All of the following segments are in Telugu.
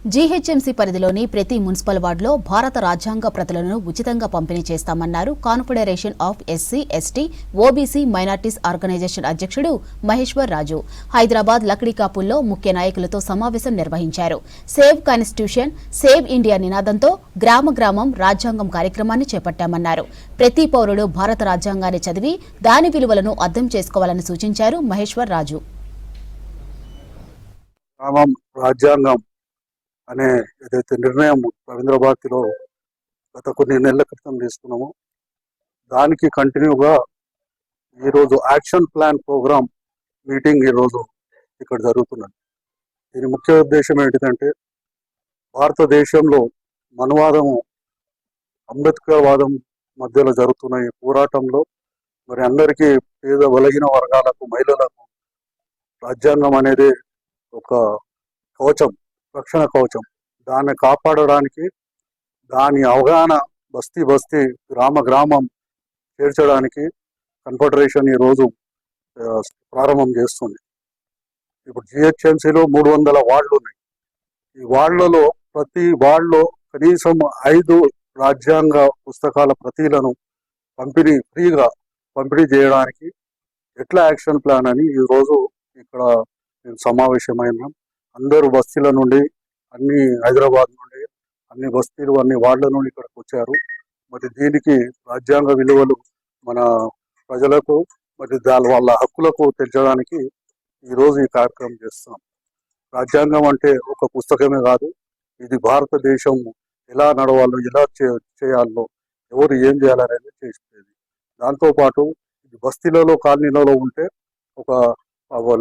జీహెచ్ఎంసీ పరిధిలోని ప్రతి మున్సిపల్ వార్డులో భారత రాజ్యాంగ ప్రతులను ఉచితంగా పంపిణీ చేస్తామన్నారు confederation of SC, ST, OBC minorities organisation అధ్యక్షుడు మహేశ్వర్ రాజు. హైదరాబాద్ లక్డీకాపుల్లో ముఖ్య నాయకులతో సమావేశం నిర్వహించారు. సేవ్ కాన్స్టిట్యూషన్, సేవ్ ఇండియా నినాదంతో గ్రామ గ్రామం రాజ్యాంగం కార్యక్రమాన్ని చేపట్టామన్నారు. ప్రతి పౌరుడు భారత రాజ్యాంగాన్ని చదివి దాని విలువలను అర్థం చేసుకోవాలని సూచించారు మహేశ్వర్ రాజు. రాజ్యాంగం అనే ఏదైతే నిర్ణయం రవీంద్ర భారతిలో గత కొన్ని నెలల క్రితం తీసుకున్నామో దానికి కంటిన్యూగా ఈరోజు యాక్షన్ ప్లాన్ ప్రోగ్రామ్ మీటింగ్ ఈరోజు ఇక్కడ జరుగుతున్నది. దీని ముఖ్య ఉద్దేశం ఏంటిదంటే భారతదేశంలో మనవాదము అంబేద్కర్ వాదం మధ్యలో జరుగుతున్న ఈ పోరాటంలో మరి అందరికీ పేద బలహీన వర్గాలకు, మహిళలకు రాజ్యాంగం అనేది ఒక కవచం, రక్షణ కవచం. దాన్ని కాపాడడానికి, దాని అవగాహన బస్తీ బస్తీ, గ్రామ గ్రామం చేర్చడానికి కన్ఫెడరేషన్ ఈరోజు ప్రారంభం చేస్తుంది. ఇప్పుడు జిహెచ్ఎంసీలో 300 వార్డులు ఉన్నాయి. ఈ వార్డులలో ప్రతి వార్డులో కనీసం 5 రాజ్యాంగ పుస్తకాల ప్రతిలను ఫ్రీగా పంపిణీ చేయడానికి ఎట్లా యాక్షన్ ప్లాన్ అని ఈరోజు ఇక్కడ సమావేశమైన అందరూ బస్తీల నుండి, అన్ని హైదరాబాద్ నుండి, అన్ని బస్తీలు, అన్ని వార్డుల నుండి ఇక్కడికి వచ్చారు. మరి దీనికి రాజ్యాంగ విలువలు మన ప్రజలకు మరి వాళ్ళ హక్కులకు తెచ్చడానికి ఈరోజు ఈ కార్యక్రమం చేస్తున్నాం. రాజ్యాంగం అంటే ఒక పుస్తకమే కాదు, ఇది భారతదేశం ఎలా నడవాలో, ఎలా చేయాలో, ఎవరు ఏం చేయాలనేది చేసేది. దాంతోపాటు ఇది బస్తీలలో, కాలనీలలో ఉంటే, ఒక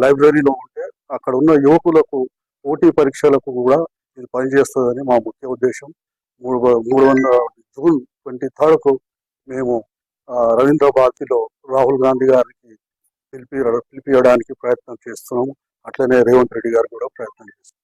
లైబ్రరీలో ఉంటే అక్కడ ఉన్న యువకులకు పోటీ పరీక్షలకు కూడా ఇది పనిచేస్తుందని మా ముఖ్య ఉద్దేశం. 300 జూన్ 23కు మేము రవీంద్ర భారతిలో రాహుల్ గాంధీ గారికి పిలిపియడానికి ప్రయత్నం చేస్తున్నాము. అట్లనే రేవంత్ రెడ్డి గారు కూడా ప్రయత్నం చేస్తున్నారు.